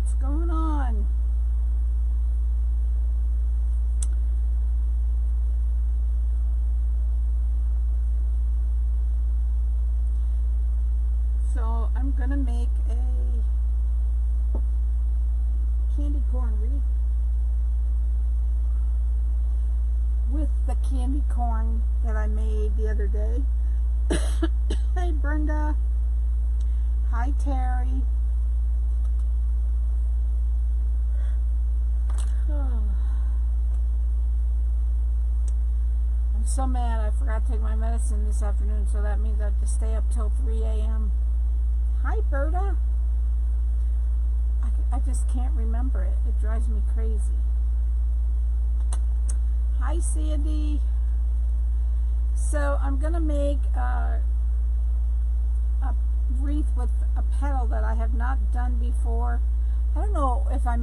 What's going on? So I'm gonna make a candy corn wreath with the candy corn that I made the other day. Hey Brenda. Hi Terry. I'm so mad I forgot to take my medicine this afternoon, so that means I have to stay up till 3 a.m. Hi Berta. I just can't remember it. It drives me crazy. Hi Sandy. So I'm gonna make a wreath with a petal that I have not done before. I don't know if I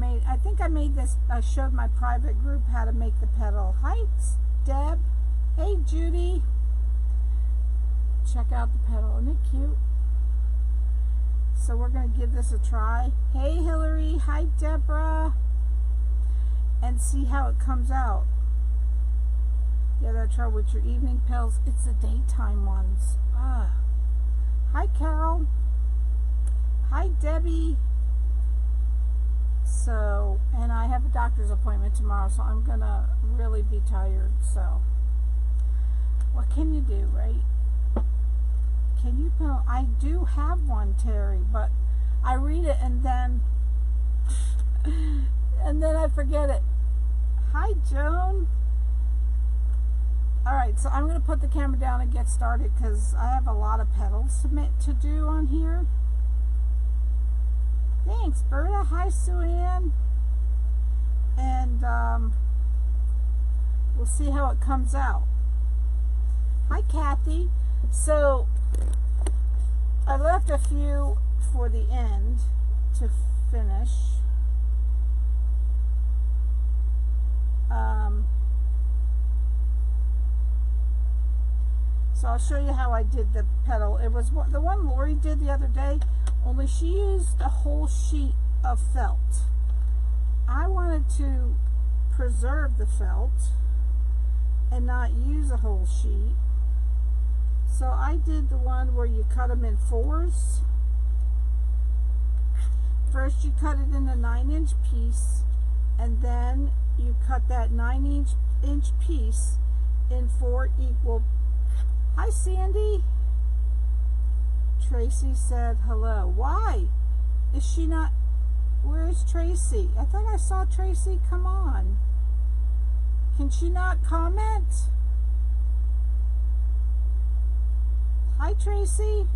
think I made this, I showed my private group how to make the petal. Hi Deb. Hey Judy. Check out the petal, isn't it cute? So we're going to give this a try. Hey Hillary. Hi Deborah. And see how it comes out. Yeah, that's try with your evening pills. It's the daytime ones. Hi Carol. Hi Debbie. So, and I have a doctor's appointment tomorrow, so I'm going to really be tired. So, what can you do, right? Can you know, I do have one, Terry, but I read it and then I forget it. Hi Joan. Alright, so I'm going to put the camera down and get started because I have a lot of petals to do on here. Thanks, Berta. Hi, Sue-Ann. And we'll see how it comes out. Hi, Kathy. So, I left a few for the end to finish. So I'll show you how I did the petal. It was the one Lori did the other day, only she used a whole sheet of felt. I wanted to preserve the felt and not use a whole sheet. So I did the one where you cut them in fours. First you cut it in a 9-inch piece, and then you cut that 9-inch piece in 4 equal. Hi Sandy. Tracy said hello. Why? Is she not? Where is Tracy? I thought I saw Tracy. Come on. Can she not comment? Hi Tracy.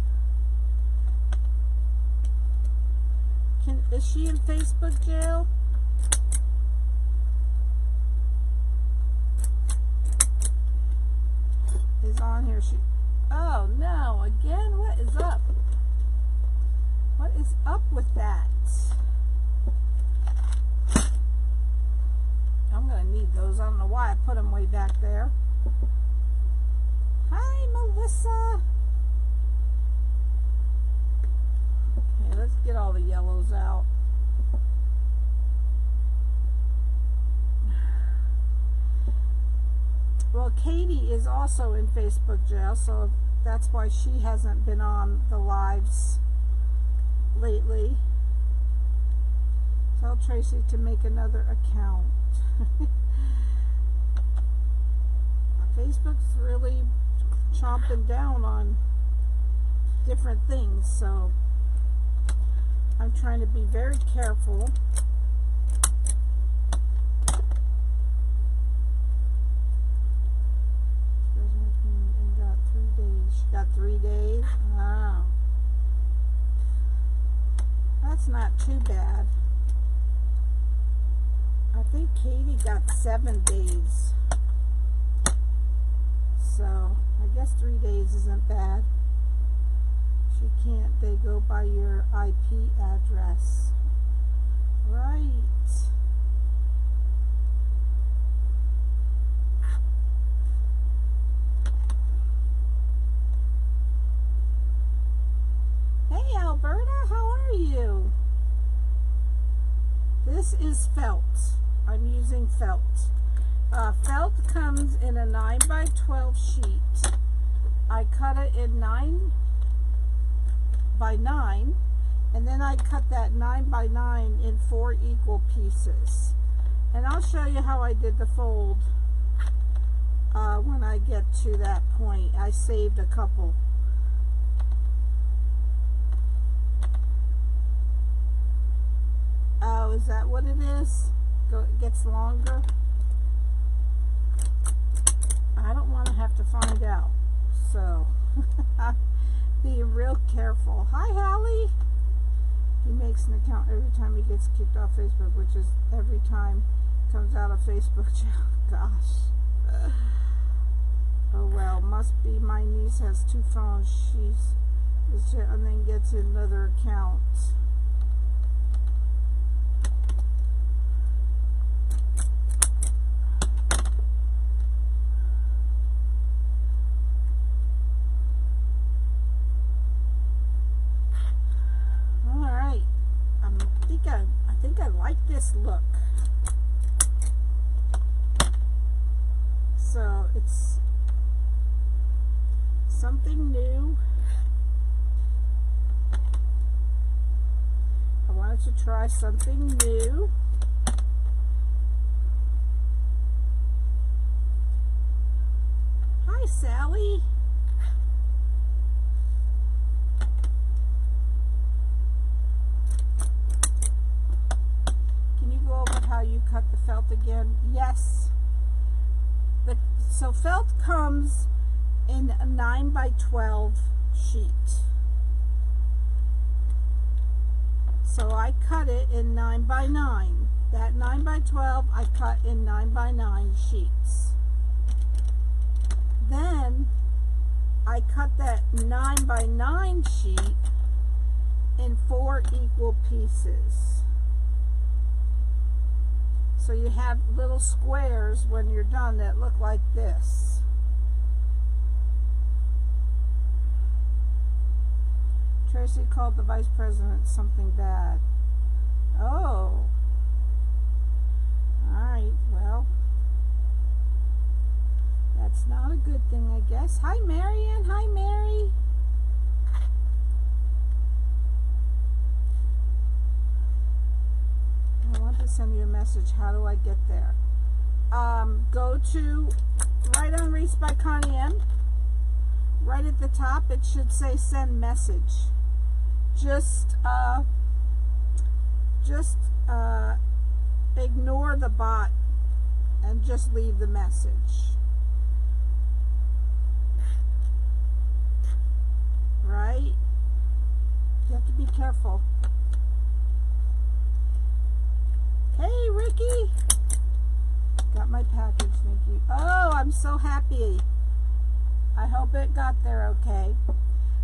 Is she in Facebook jail? Is on here. Oh no, again? What is up? What is up with that? I'm gonna need those. I don't know why I put them way back there. Hi Melissa. Okay, let's get all the yellows out. Well, Katie is also in Facebook jail, so that's why she hasn't been on the lives lately. Tell Tracy to make another account. Facebook's really chomping down on different things, so I'm trying to be very careful. Got 3 days. Wow. That's not too bad. I think Katie got 7 days. So, I guess 3 days isn't bad. She can't, they go by your IP address. Right. Hey Alberta, how are you? this is felt. I'm using felt. Felt comes in a 9 by 12 sheet. I cut it in 9 by 9, and then I cut that 9 by 9 in 4 equal pieces. And I'll show you how I did the fold when I get to that point. I saved a couple. Oh, is that what it is? It gets longer? I don't want to have to find out. So, be real careful. Hi, Hallie. He makes an account every time he gets kicked off Facebook, which is every time he comes out of Facebook. Gosh. Oh, well. Must be my niece has 2 phones. And then gets another account. I think I like this look. So it's something new. I wanted to try something new. Hi, Sally. How you cut the felt again? Yes. So felt comes in a 9 by 12 sheet. So I cut it in 9 by 9. That 9 by 12 I cut in 9 by 9 sheets. Then I cut that 9 by 9 sheet in 4 equal pieces. So you have little squares when you're done that look like this. Tracy called the vice president something bad. Oh. Alright, well. That's not a good thing, I guess. Hi, Marianne. Hi, Mary. I want to send you a message. How do I get there? Go to right on Wreaths by Connie M. Right at the top, it should say send message. Just ignore the bot and just leave the message. Right? You have to be careful. Hey, Ricky. Got my package, thank you. Oh, I'm so happy. I hope it got there okay.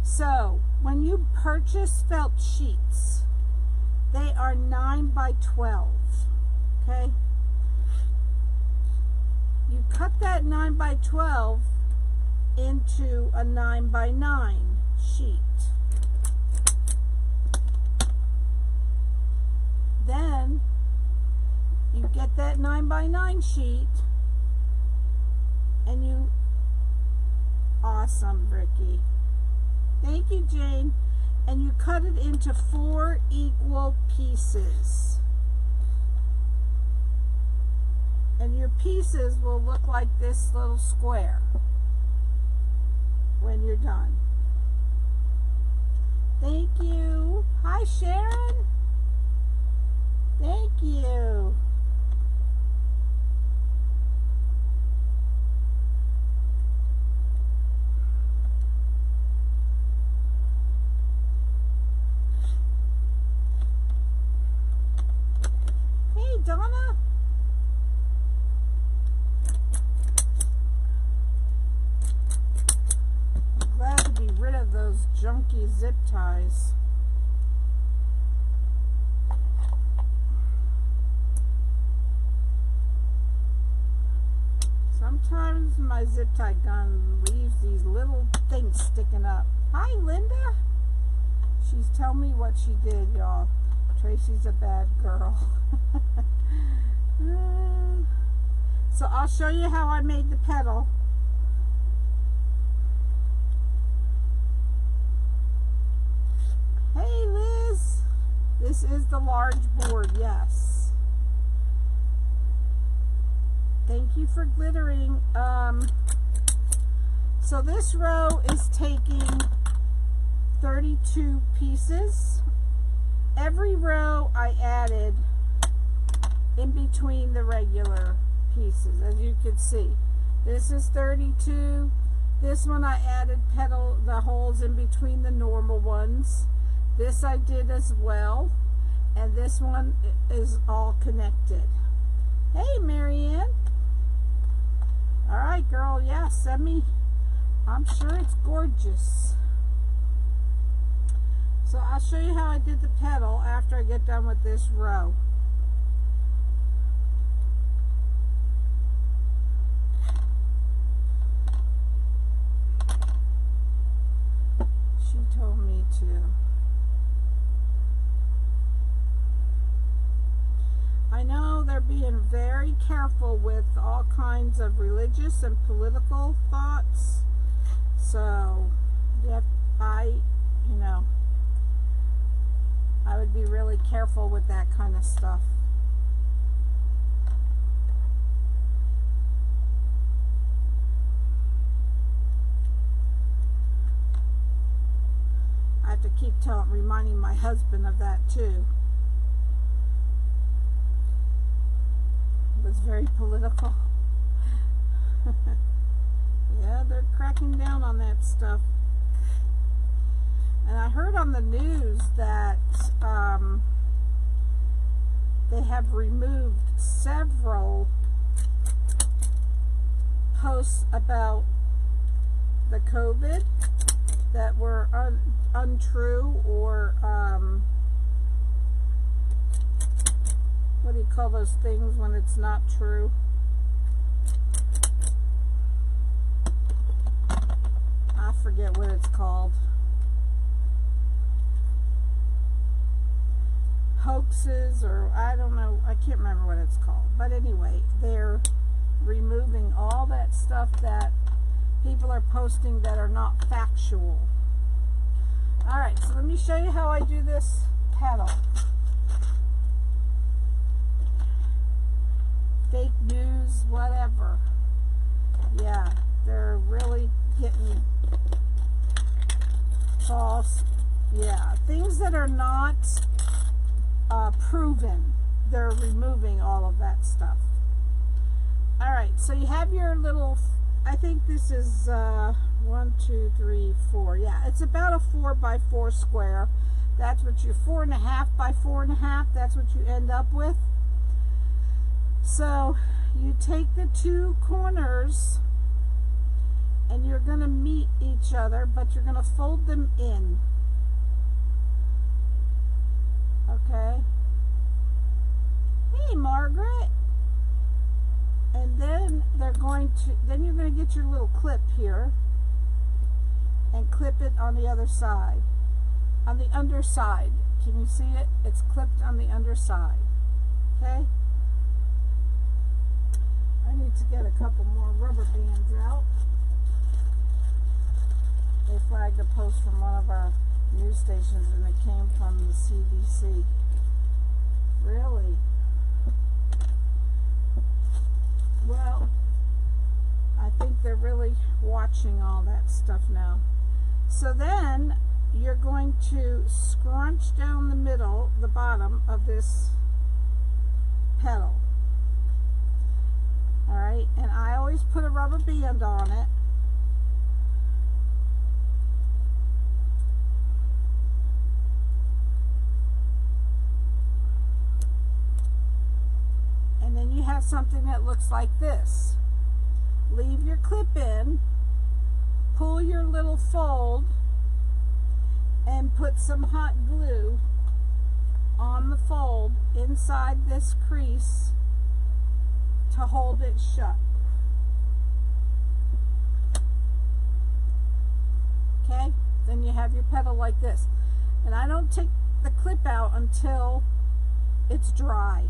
So, when you purchase felt sheets, they are 9 by 12. Okay? You cut that 9 by 12 into a 9 by 9 sheet. Then you get that 9 by 9 sheet and you, awesome, Ricky. Thank you, Jane. And you cut it into 4 equal pieces. And your pieces will look like this little square when you're done. Thank you. Hi, Sharon. Thank you. Hey, Donna. I'm glad to be rid of those junky zip ties. Sometimes my zip tie gun leaves these little things sticking up. Hi, Linda. She's telling me what she did, y'all. Tracy Tracy's a bad girl. So I'll show you how I made the petal. Hey Liz, this is the large board, yes. Thank you for glittering. So this row is taking 32 pieces. Every row I added in between the regular pieces, as you can see. This is 32. This one I added the holes in between the normal ones. This I did as well. And this one is all connected. Hey Marianne. Alright girl, yeah, send me. I'm sure it's gorgeous. So I'll show you how I did the petal after I get done with this row. She told me to. I know they're being very careful with all kinds of religious and political thoughts. So, yeah, I would be really careful with that kind of stuff. I have to keep reminding my husband of that too. It was very political. Yeah, they're cracking down on that stuff. And I heard on the news that they have removed several posts about the COVID that were untrue, or what do you call those things when it's not true? I forget what it's called. Hoaxes, or I don't know, I can't remember what it's called. But anyway, they're removing all that stuff that people are posting that are not factual. Alright, so let me show you how I do this petal. Fake news, whatever. Yeah, they're really getting false. Yeah, things that are not proven, they're removing all of that stuff. Alright, so you have your little, I think this is 1, 2, 3, 4. Yeah, it's about a 4 by 4 square. That's what you 4.5 by 4.5. That's what you end up with. So you take the two corners and you're going to meet each other, but you're going to fold them in. Okay. Hey, Margaret. And then you're going to get your little clip here and clip it on the other side. On the underside. Can you see it? It's clipped on the underside. Okay? I need to get a couple more rubber bands out. They flagged a post from one of our news stations and it came from the CDC. Really? Well, I think they're really watching all that stuff now. So then you're going to scrunch down the middle, the bottom of this petal. Alright, and I always put a rubber band on it. And then you have something that looks like this. Leave your clip in, pull your little fold, and put some hot glue on the fold inside this crease to hold it shut. Okay, then you have your petal like this. And I don't take the clip out until it's dry.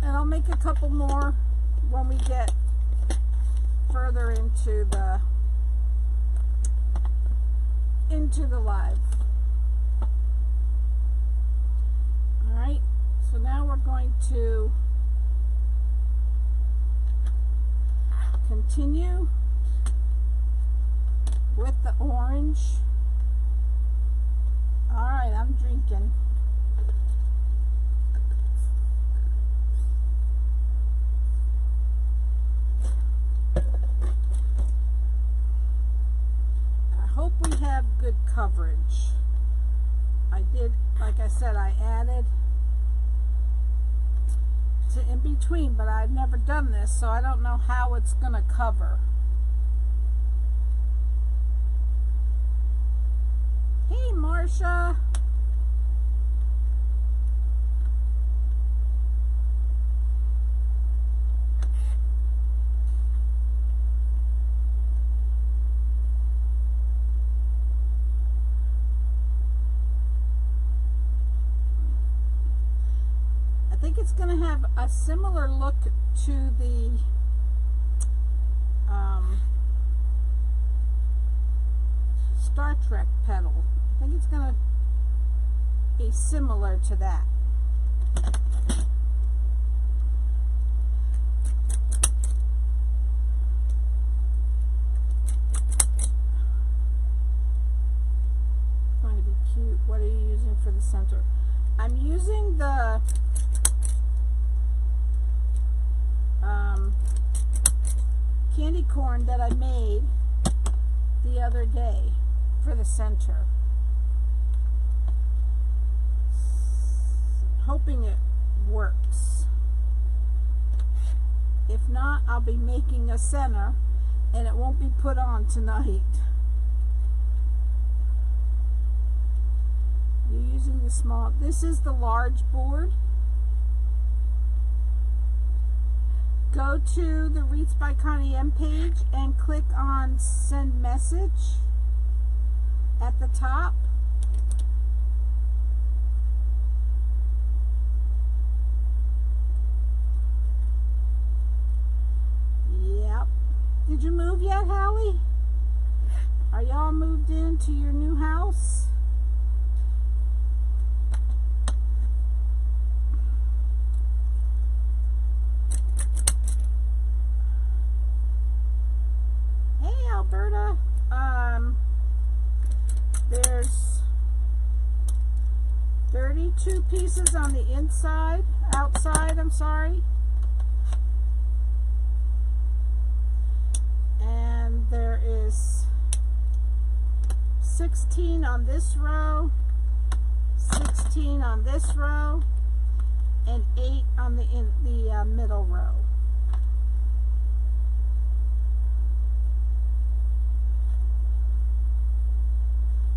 And I'll make a couple more when we get further into the live. All right, so now we're going to continue with the orange. All right, I'm drinking. I hope we have good coverage. I did, like I said, I added to in between, but I've never done this, so I don't know how it's going to cover. Hey, Marsha. I think it's going to have a similar look to the Star Trek petal. I think it's going to be similar to that. It's going to be cute. What are you using for the center? I'm using the candy corn that I made the other day for the center. Hoping it works. If not, I'll be making a center and it won't be put on tonight. You're using the small, this is the large board. Go to the Wreaths by Connie M page and click on send message at the top. Yep. Did you move yet, Hallie? Are y'all moved into your new house? Alberta, there's 32 pieces on the outside, I'm sorry. And there is 16 on this row, 16 on this row, and 8 on the middle row.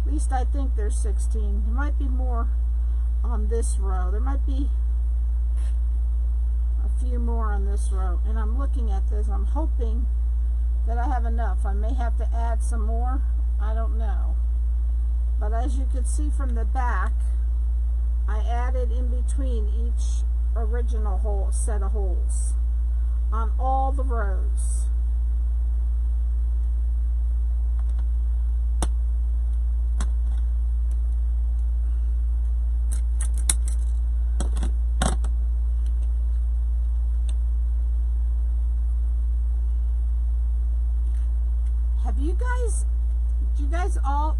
At least I think there's 16. There might be more on this row. There might be a few more on this row. And I'm looking at this. I'm hoping that I have enough. I may have to add some more. I don't know. But as you can see from the back, I added in between each original set of holes on all the rows.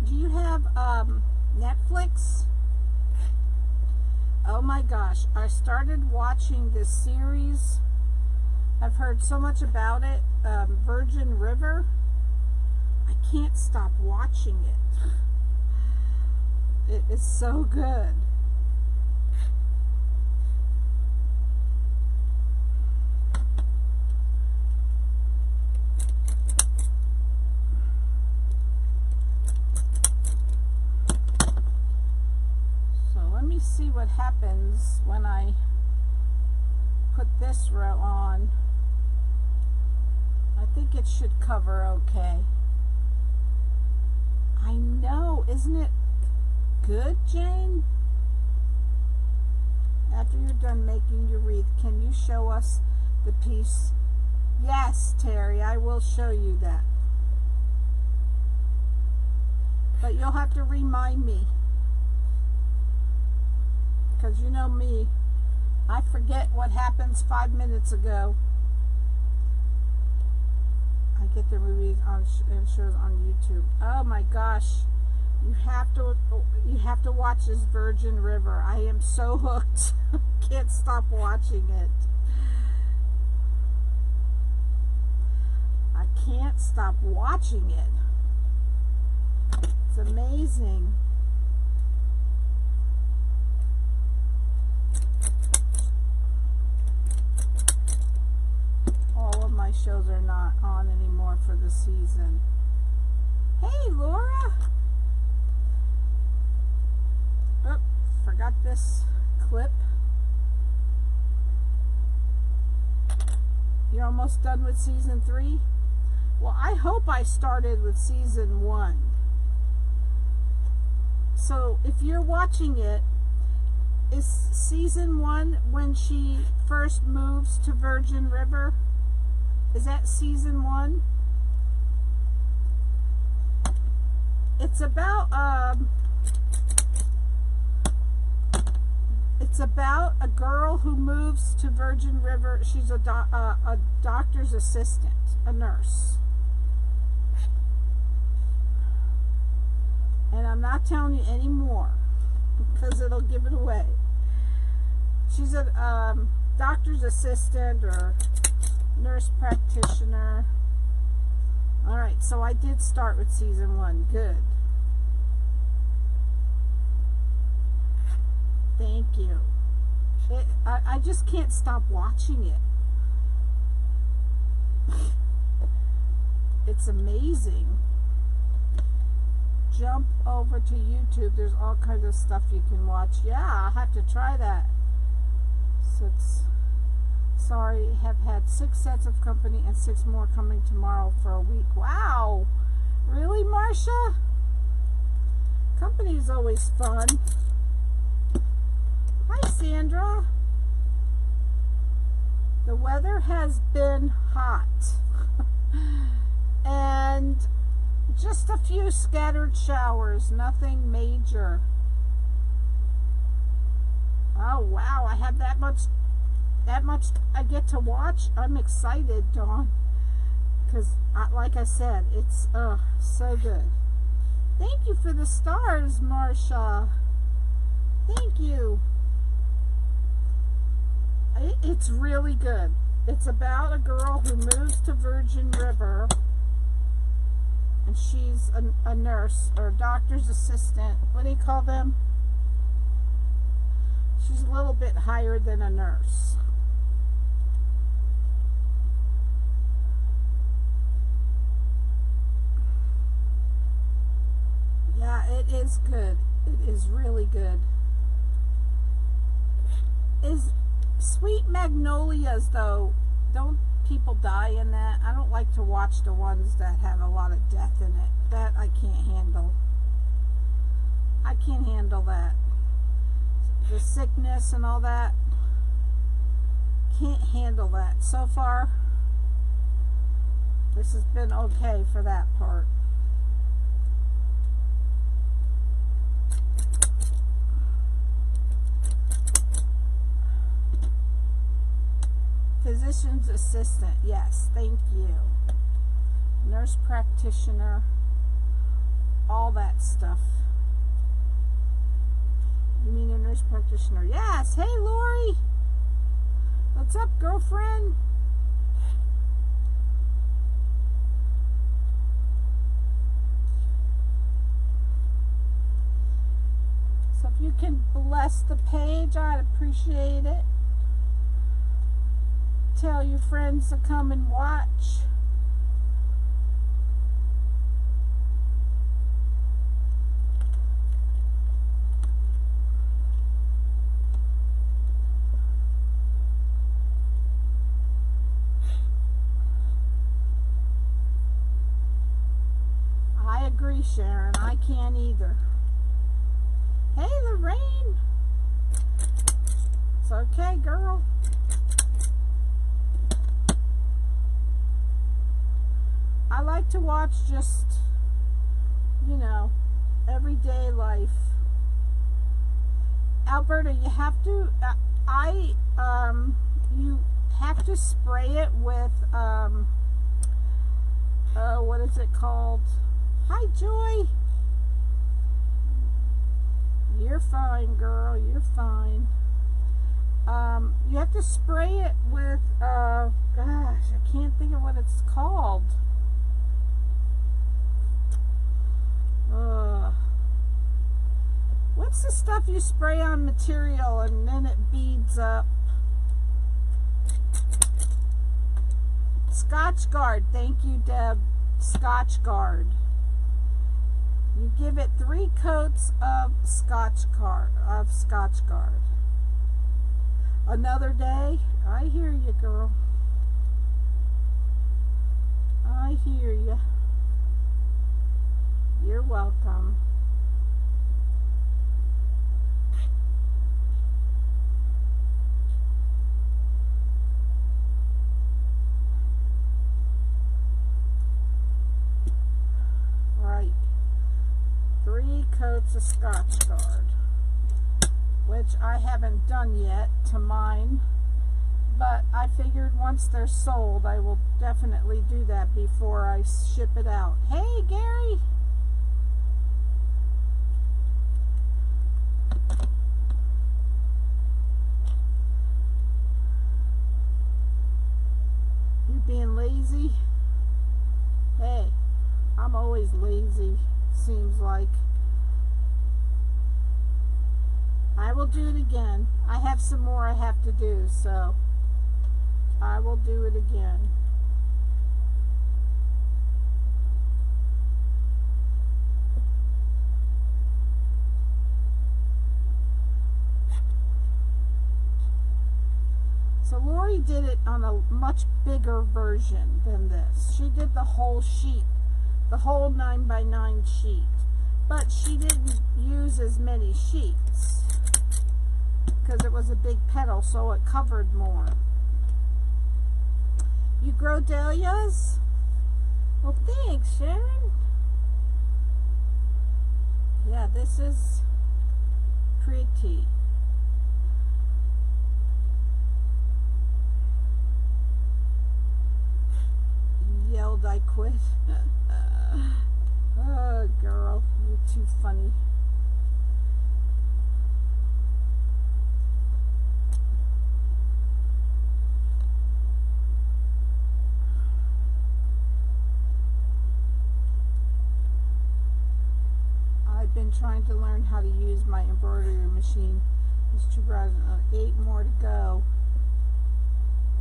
Do you have Netflix? Oh my gosh, I started watching this series. I've heard so much about it, Virgin River. I can't stop watching it. It is so good. See what happens when I put this row on. I think it should cover okay. I know, isn't it good, Jane? After you're done making your wreath, can you show us the piece? Yes, Terry, I will show you that. But you'll have to remind me. Because you know me, I forget what happens 5 minutes ago. I get the movies on and shows on YouTube. Oh my gosh. You have to watch this Virgin River. I am so hooked. Can't stop watching it. I can't stop watching it. It's amazing. All of my shows are not on anymore for the season. Hey, Laura. Oh, forgot this clip. You're almost done with season 3? Well, I hope I started with season 1. So if you're watching it, is season 1 when she first moves to Virgin River? Is that season 1? It's about a girl who moves to Virgin River. She's a doctor's assistant, a nurse. And I'm not telling you any more because it'll give it away. She's a doctor's assistant or nurse practitioner. Alright, so I did start with season 1. Good. Thank you. I just can't stop watching it. It's amazing. Jump over to YouTube. There's all kinds of stuff you can watch. Yeah, I'll have to try that. Sorry, have had 6 sets of company and 6 more coming tomorrow for a week. Wow! Really, Marcia? Company is always fun. Hi, Sandra. The weather has been hot. And just a few scattered showers, nothing major. Oh, wow, I have that much I get to watch. I'm excited, Dawn, because like I said, it's so good. Thank you for the stars, Marcia. Thank you. It's really good. It's about a girl who moves to Virgin River, and she's a nurse or a doctor's assistant. What do you call them? She's a little bit higher than a nurse. Yeah, it is good. It is really good. Is Sweet Magnolias, though, don't people die in that? I don't like to watch the ones that have a lot of death in it. That I can't handle. I can't handle that. The sickness and all that. Can't handle that. So far, this has been okay for that part. Physician's assistant, yes, thank you. Nurse practitioner, all that stuff. You mean a nurse practitioner? Yes. Hey, Lori. What's up, girlfriend? So if you can bless the page, I'd appreciate it. Tell your friends to come and watch. I agree, Sharon. I can't either. Hey, Lorraine. So Okay, girl. I like to watch just, you know, everyday life. Alberta, you have to, you have to spray it with, what is it called? Hi, Joy. You're fine, girl. You're fine. You have to spray it with, gosh, I can't think of what it's called. What's the stuff you spray on material and then it beads up? Scotch Guard. Thank you, Deb. Scotch Guard. You give it 3 coats of Scotch Guard. Another day. I hear you, girl. I hear you. You're welcome. Right. 3 coats of Scotch Guard, which I haven't done yet to mine, but I figured once they're sold, I will definitely do that before I ship it out. Hey, Gary! You being lazy? Hey, I'm always lazy, seems like. I will do it again. I have some more I have to do, so I will do it again. So Lori did it on a much bigger version than this. She did the whole sheet, the whole 9x9 sheet, but she didn't use as many sheets because it was a big petal, so it covered more. You grow dahlias? Well, thanks, Sharon. Yeah, this is pretty. Yelled I quit. Oh, girl, you're too funny. I've been trying to learn how to use my embroidery machine. It's too bad. 8 more to go.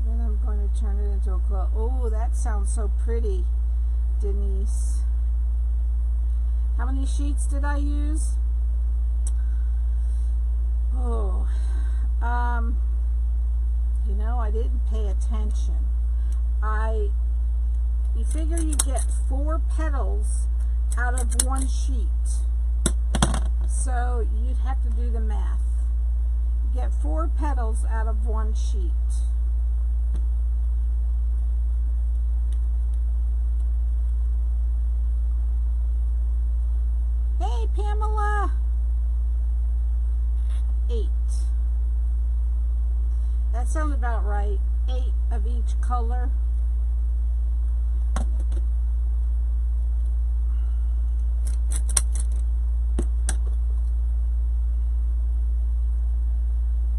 Then I'm going to turn it into a quilt. Oh, that sounds so pretty, Denise. How many sheets did I use? Oh, you know, I didn't pay attention. You figure you get 4 petals out of 1 sheet. So you'd have to do the math. You get 4 petals out of 1 sheet. Hey, Pamela. 8. That sounds about right. 8 of each color.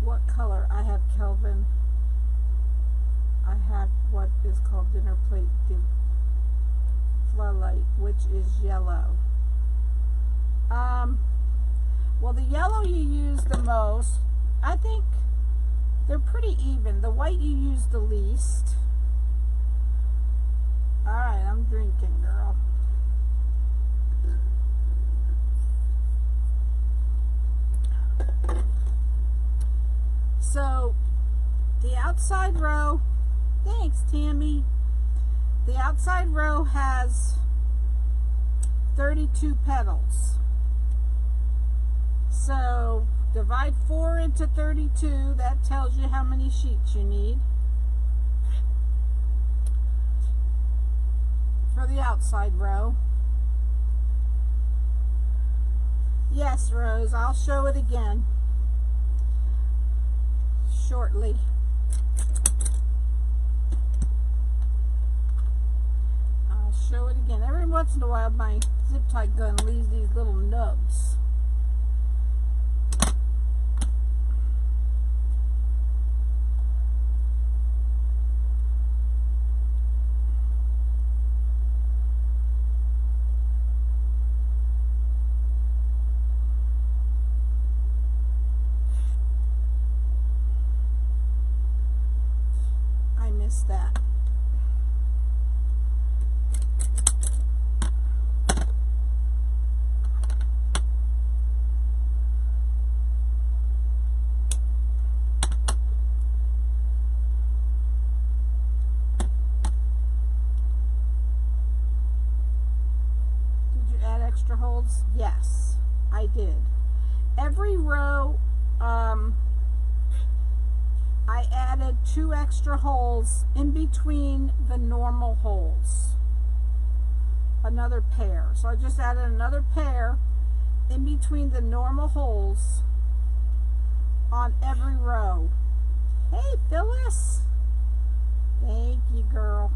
What color? I have Kelvin. I have what is called dinner plate floodlight, which is yellow. Well, the yellow you use the most. I think they're pretty even. The white you use the least. Alright, I'm drinking, girl. So, the outside row, thanks, Tammy. The outside row has 32 petals. So divide 4 into 32. That tells you how many sheets you need for the outside row. Yes, Rose, I'll show it again shortly. I'll show it again. Every once in a while my zip tie gun leaves these little nubs. That. Did you add extra holes? Yes, I did. Every row, I added 2 extra holes in between the normal holes. Another pair. So I just added another pair in between the normal holes on every row. Hey, Phyllis. Thank you, girl.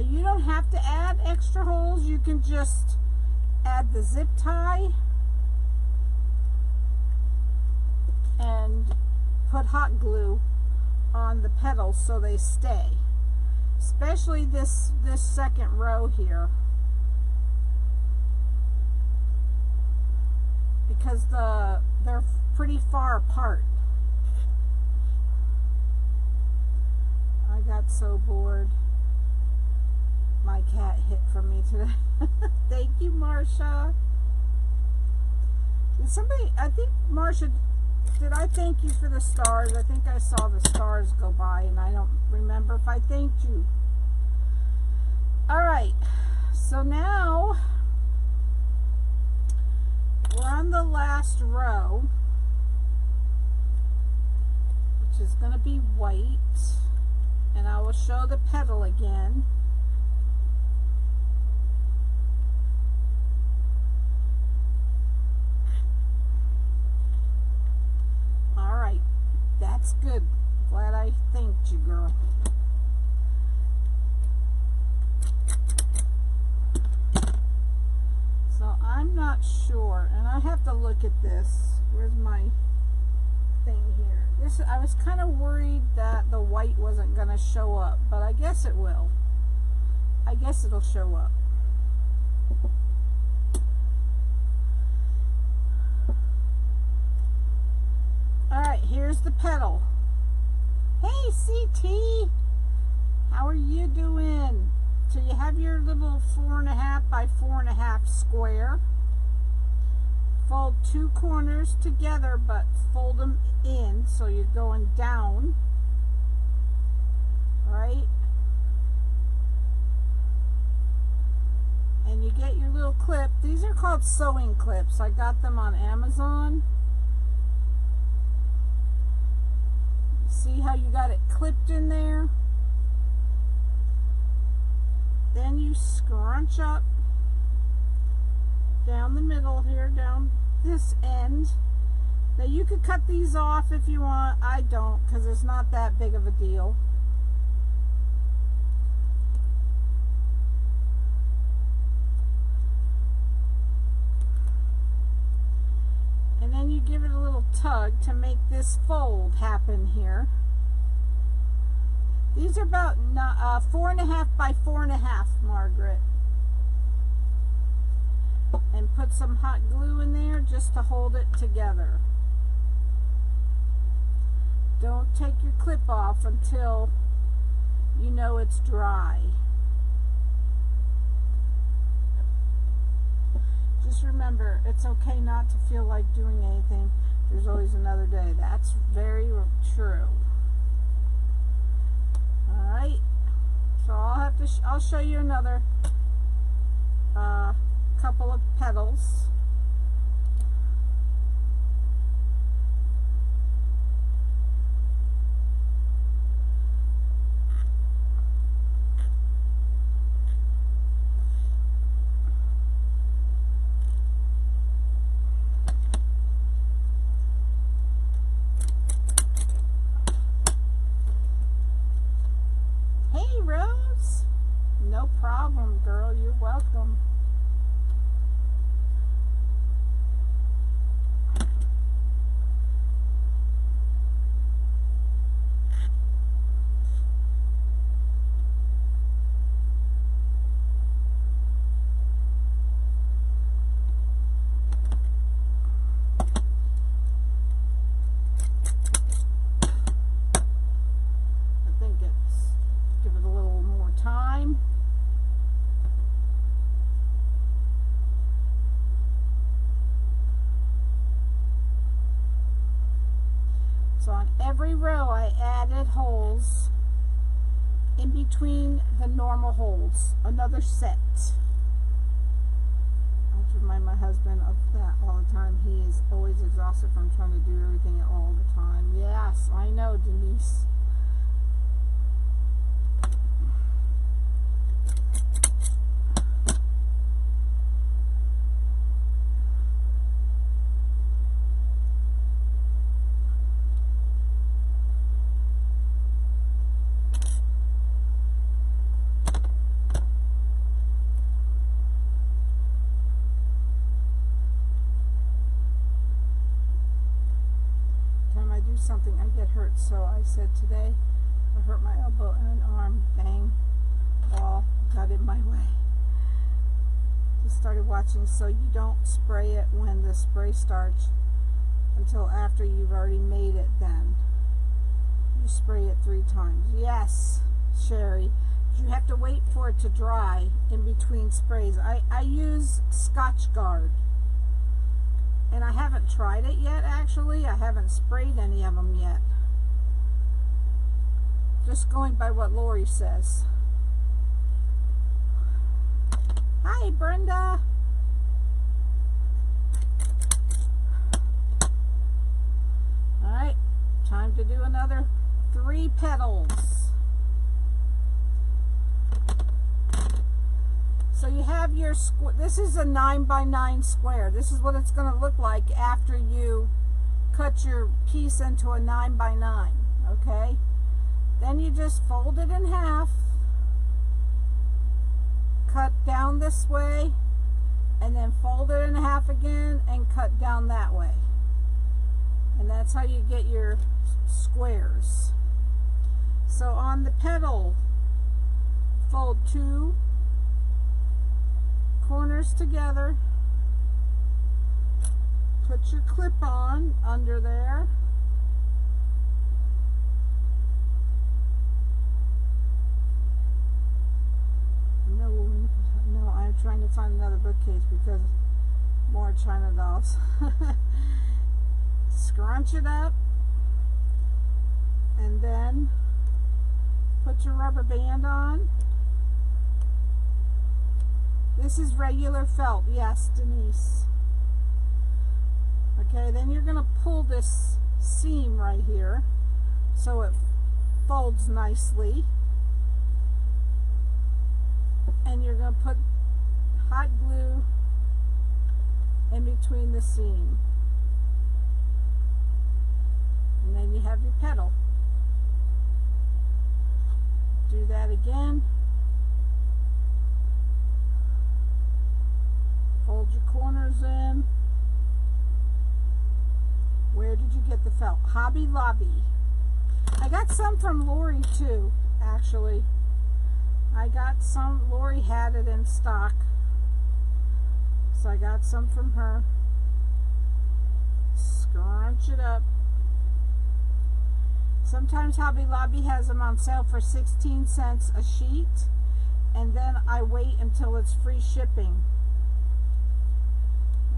You don't have to add extra holes. You can just add the zip tie and put hot glue on the petals so they stay. Especially this second row here, because they're pretty far apart. I got so bored. My cat hit from me today. Thank you, Marsha. Did somebody, I think, Marsha, did I thank you for the stars? I think I saw the stars go by, and I don't remember if I thanked you. All right, so now we're on the last row, which is going to be white, and I will show the petal again. That's good. Glad I thanked you, girl. So I'm not sure, and I have to look at this. Where's my thing here? I was kind of worried that the white wasn't going to show up, but I guess it will. I guess it'll show up. Alright, here's the petal. Hey, CT! How are you doing? So you have your little 4.5 by 4.5 square. Fold 2 corners together, but fold them in, so you're going down. Right? And you get your little clip. These are called sewing clips. I got them on Amazon. See how you got it clipped in there? Then you scrunch up down the middle here, down this end. Now you could cut these off if you want. I don't, because it's not that big of a deal. And then you give it a little tug to make this fold happen here. These are about 4.5 by 4.5, Margaret. And put some hot glue in there just to hold it together. Don't take your clip off until you know it's dry. Just remember, it's okay not to feel like doing anything. There's always another day. That's very true. I'll show you another couple of petals. Hey, Rose. No problem, girl. You're welcome. Give it a little more time. So on every row I added holes in between the normal holes, another set. I have to remind my husband of that all the time. He is always exhausted from trying to do everything all the time. Yes, I know, Denise. Something I get hurt, so I said today I hurt my elbow and arm. Bang, ball got in my way. Just started watching, so you don't spray it when the spray starts until after you've already made it. Then you spray it 3 times. Yes, Sherry, you have to wait for it to dry in between sprays. I use Scotch Guard. And I haven't tried it yet, actually. I haven't sprayed any of them yet. Just going by what Lori says. Hi, Brenda. Alright, time to do another 3 petals. So you have your, this is a 9x9 square. This is what it's going to look like after you cut your piece into a 9x9, okay? Then you just fold it in half, cut down this way, and then fold it in half again and cut down that way. And that's how you get your squares. So on the petal, fold 2 corners together, put your clip on under there, no, I'm trying to find another bookcase because more China dolls. Scrunch it up and then put your rubber band on. This is regular felt, yes, Denise. Okay, then you're going to pull this seam right here so it folds nicely. And you're going to put hot glue in between the seam. And then you have your petal. Do that again. Fold your corners in. Where did you get the felt? Hobby Lobby. I got some from Lori too, actually. I got some, Lori had it in stock. So I got some from her. Scrunch it up. Sometimes Hobby Lobby has them on sale for 16 cents a sheet. And then I wait until it's free shipping.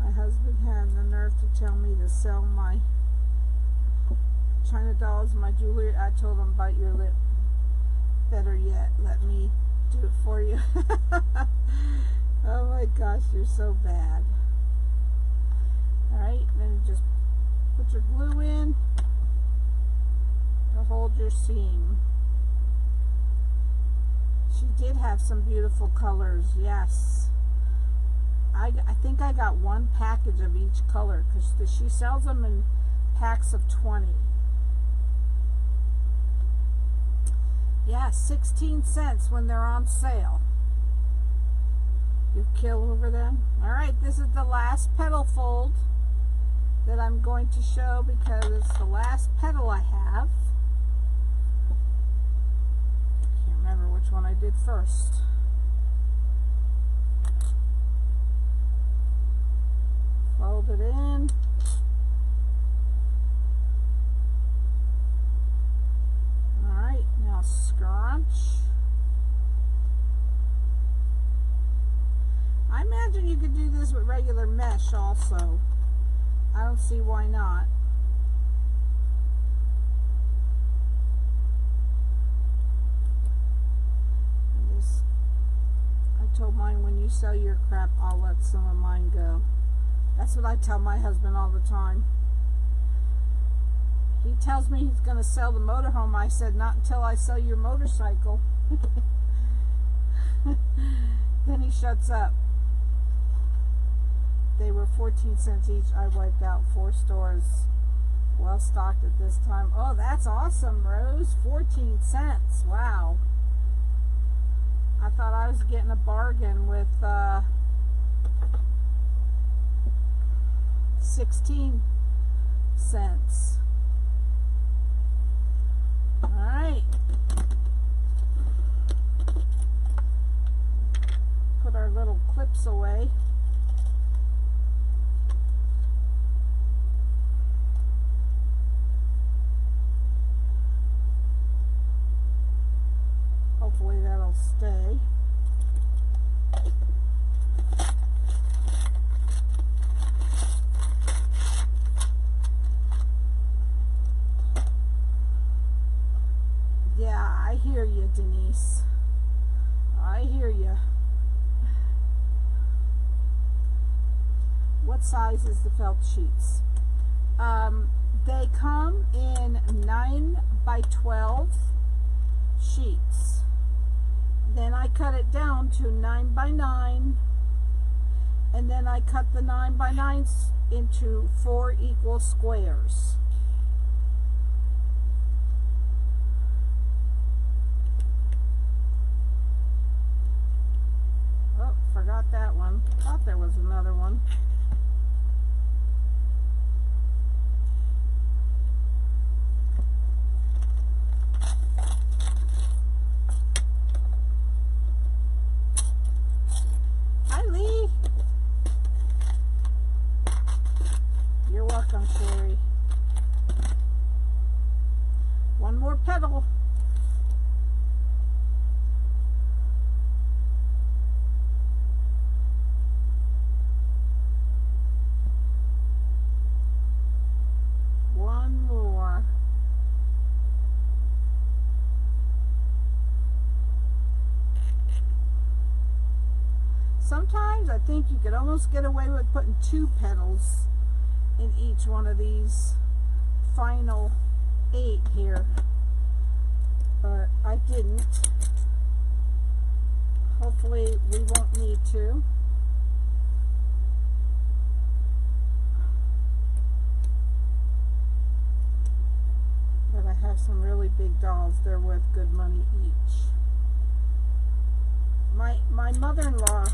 My husband had the nerve to tell me to sell my China dolls, my jewelry. I told him, bite your lip. Better yet, let me do it for you. Oh my gosh, you're so bad. Alright, then just put your glue in to hold your seam. She did have some beautiful colors, yes. I think I got one package of each color because she sells them in packs of 20. Yeah, 16 cents when they're on sale. You kill over them. Alright, this is the last petal fold that I'm going to show because it's the last petal I have. Can't remember which one I did first. Fold it in. Alright, now scrunch. I imagine you could do this with regular mesh also. I don't see why not. I told mine, when you sell your crap, I'll let some of mine go. That's what I tell my husband all the time. He tells me he's going to sell the motorhome. I said, not until I sell your motorcycle. Then he shuts up. They were 14 cents each. I wiped out 4 stores. Well stocked at this time. Oh, that's awesome, Rose. 14 cents. Wow. I thought I was getting a bargain with 16 cents. Alright. Put our little clips away. Hopefully that'll stay. Yeah, I hear you, Denise. I hear you. What size is the felt sheets? They come in 9 by 12 sheets. Then I cut it down to 9 by 9, and then I cut the 9 by 9s into 4 equal squares. Oh, forgot that one. Thought there was another one. You're welcome, Sherry. One more petal. One more. Sometimes I think you could almost get away with putting 2 petals in each one of these final 8 here, but I didn't. Hopefully we won't need to. But I have some really big dolls. They're worth good money each. My mother-in-law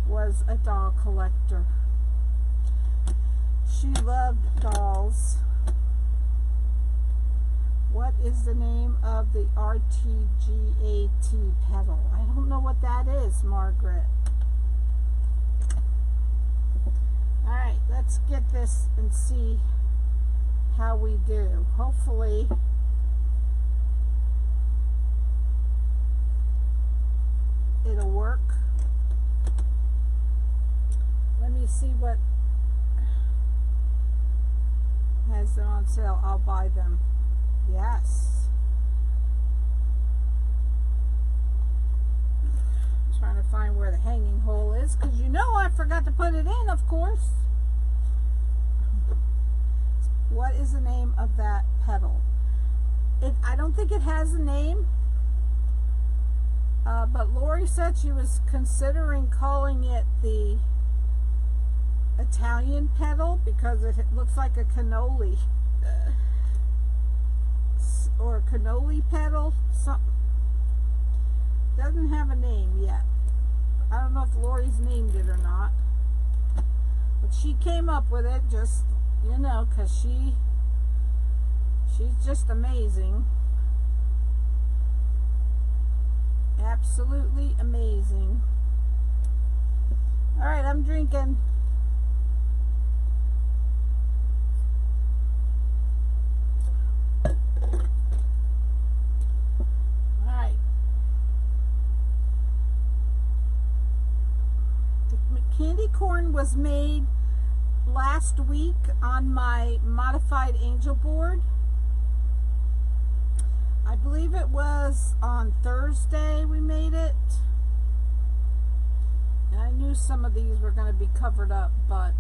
was a doll collector. She loved dolls. What is the name of the RTGAT petal? I don't know what that is, Margaret. Alright, let's get this and see how we do. Hopefully it'll work. Let me see what has them on sale. I'll buy them. Yes. where the hanging hole is, because you know I forgot to put it in, of course. What is the name of that petal? I don't think it has a name, but Lori said she was considering calling it the Italian petal because it looks like a cannoli. Or a cannoli petal, something. Doesn't have a name yet. I don't know if Lori's named it or not. But she came up with it, just, you know, because she's just amazing. Absolutely amazing. Alright, I'm drinking. Alright. The candy corn was made last week on my modified angel board. I believe it was on Thursday we made it. And I knew some of these were going to be covered up, but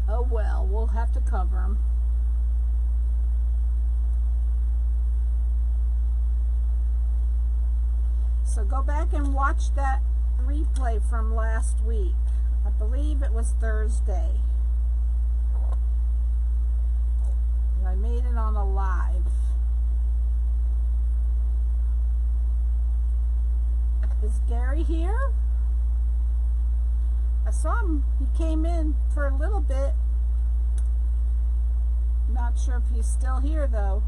oh well, we'll have to cover them. So go back and watch that replay from last week. I believe it was Thursday. I made it on a live. Is Gary here? I saw him. He came in for a little bit. Not sure if he's still here though.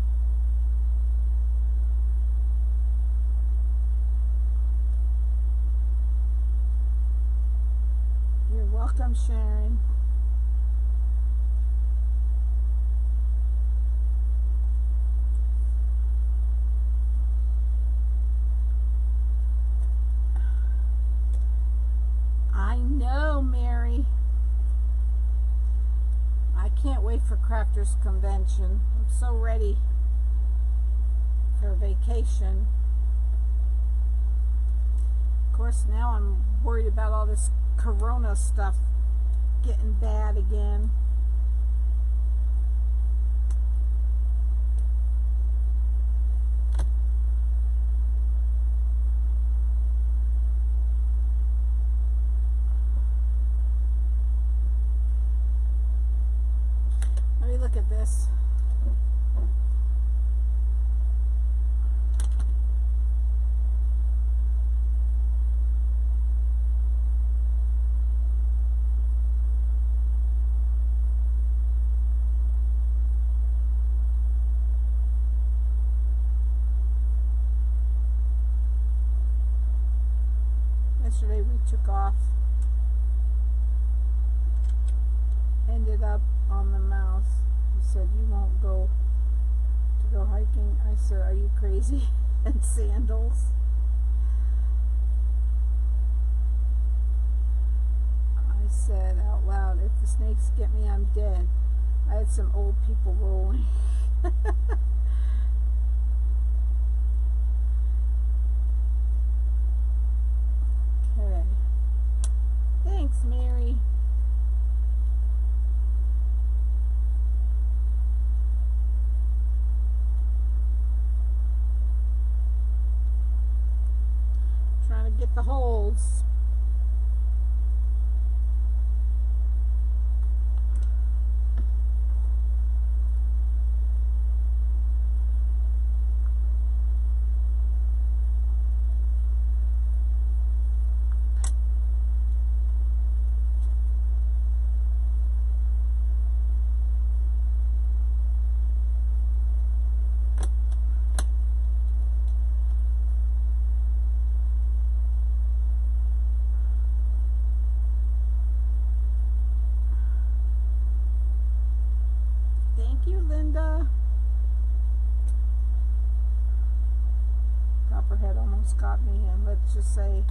You're welcome, Sharon. I know, Mary. I can't wait for Crafters Convention. I'm so ready for vacation. Of course, now I'm worried about all this Corona stuff getting bad again. Let me look at this. Yesterday we took off, ended up on the mouse. He said, "You won't go to go hiking." I said, "Are you crazy?" And sandals. I said out loud, "If the snakes get me, I'm dead." I had some old people rolling. Okay. Thanks, Mary. Trying to get the holes. Thank you, Linda. Copperhead almost got me, and let's just say,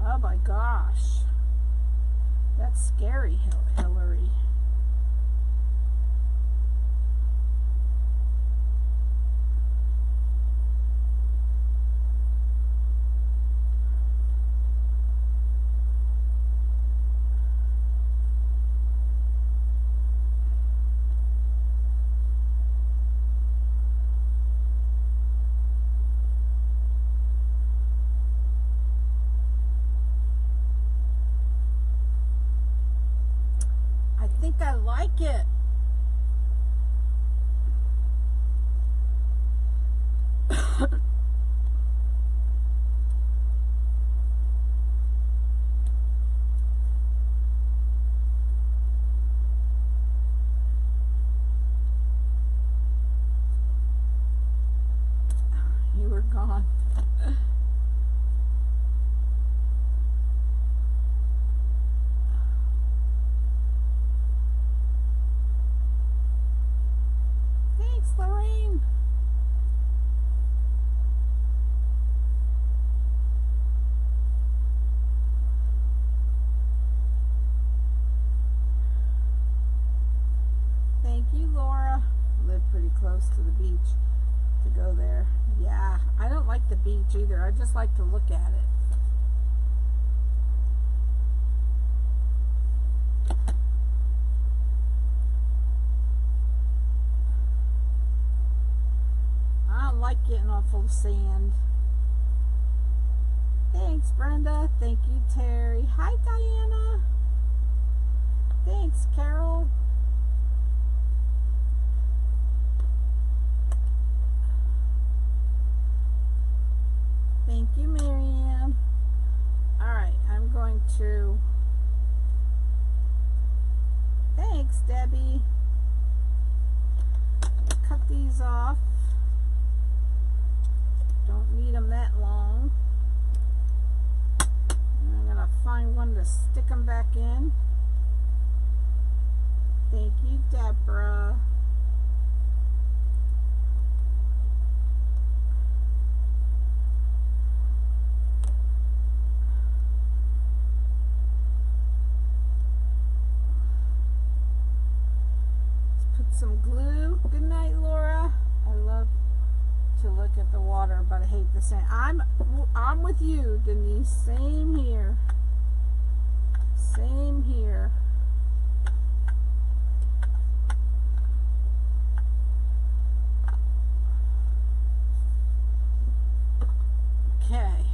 oh my gosh, that's scary, Hillary. You were gone. Thanks, Lorraine. Thank you, Laura. Live pretty close to the beach to go there. Yeah, I don't like the beach either. I just like to look at it. I don't like getting all full of sand. Thanks, Brenda. Thank you, Terry. Hi, Diana. Thanks, Carol. Thank you, Marianne. All right, I'm going to... Thanks, Debbie. Cut these off. Don't need them that long. And I'm gonna find one to stick them back in. Thank you, Deborah. Let's put some glue. Good night, Laura. I love to look at the water, but I hate the sand. I'm with you, Denise. Same here. Same here. Okay.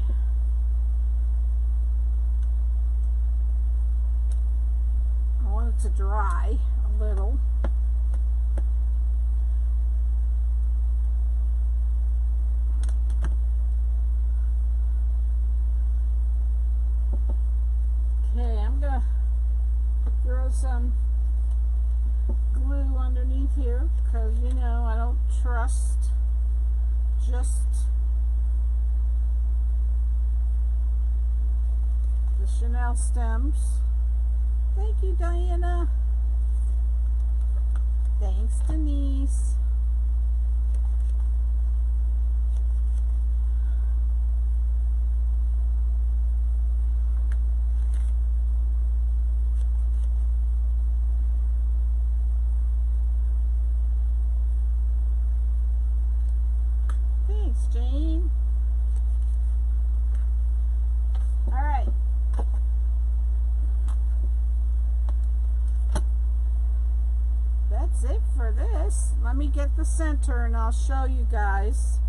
I want it to dry a little. Okay, I'm gonna throw some glue underneath here because, you know, I don't trust just the Chanel stems. Thank you, Diana. Thanks, Denise. Thanks, Jane. All right. That's it for this. Let me get the center and I'll show you guys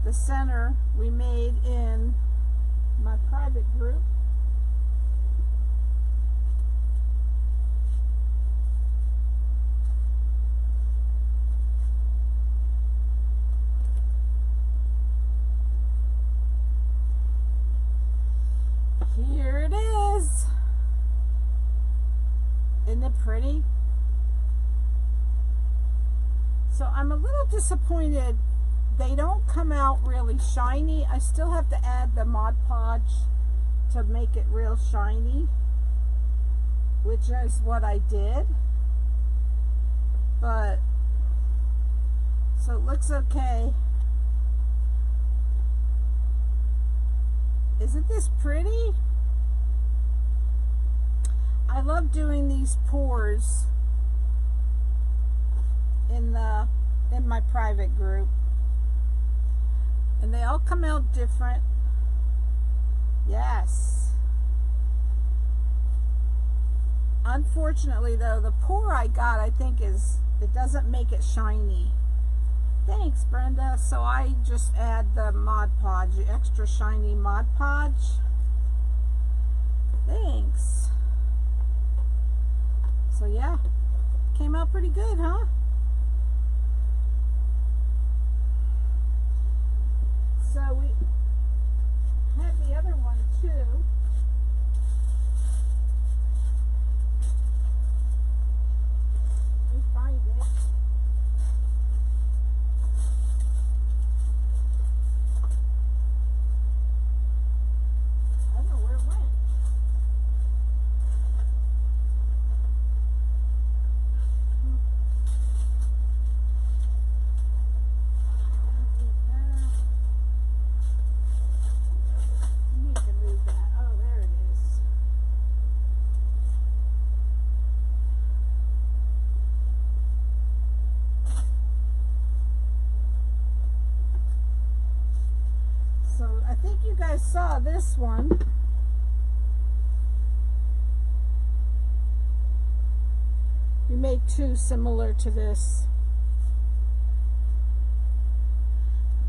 the center we made in my private group. Here it is. Isn't it pretty? So I'm a little disappointed they don't come out really shiny. I still have to add the Mod Podge to make it real shiny, which is what I did. But so it looks okay. Isn't this pretty? I love doing these pours in my private group, and they all come out different. Yes. Unfortunately though, the pour I got, I think it doesn't make it shiny. Thanks, Brenda. So I just add the Mod Podge, the extra shiny Mod Podge. Thanks. So yeah, came out pretty good, huh? So we have the other one too. Let me find it. I don't know where it went. Need to move that. Oh, there it is. So I think you guys saw this one. We made two similar to this.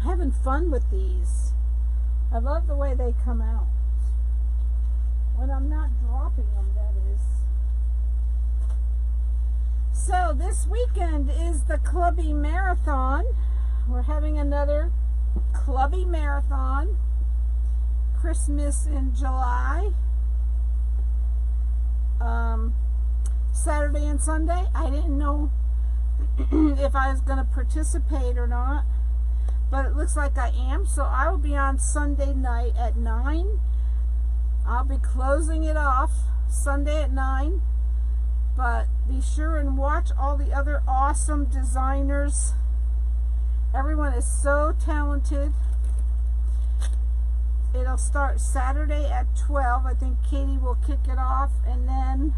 I'm having fun with these. I love the way they come out. When I'm not dropping them, that is. So this weekend is the Clubby Marathon. We're having another Clubby Marathon. Christmas in July. Saturday and Sunday. I didn't know if I was going to participate or not, but it looks like I am. So I will be on Sunday night at 9. I'll be closing it off Sunday at 9. But be sure and watch all the other awesome designers. Everyone is so talented. It'll start Saturday at 12. I think Katie will kick it off, and then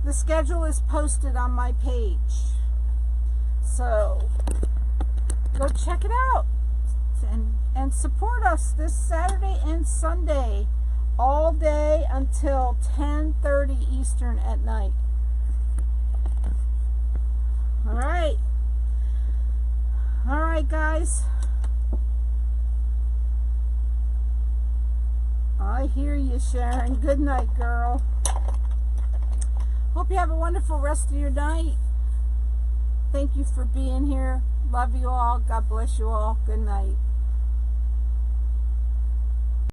the schedule is posted on my page. So go check it out and support us this Saturday and Sunday, all day until 10:30 Eastern at night. All right. All right, guys. I hear you, Sharon. Good night, girl. Hope you have a wonderful rest of your night. Thank you for being here. Love you all. God bless you all. Good night.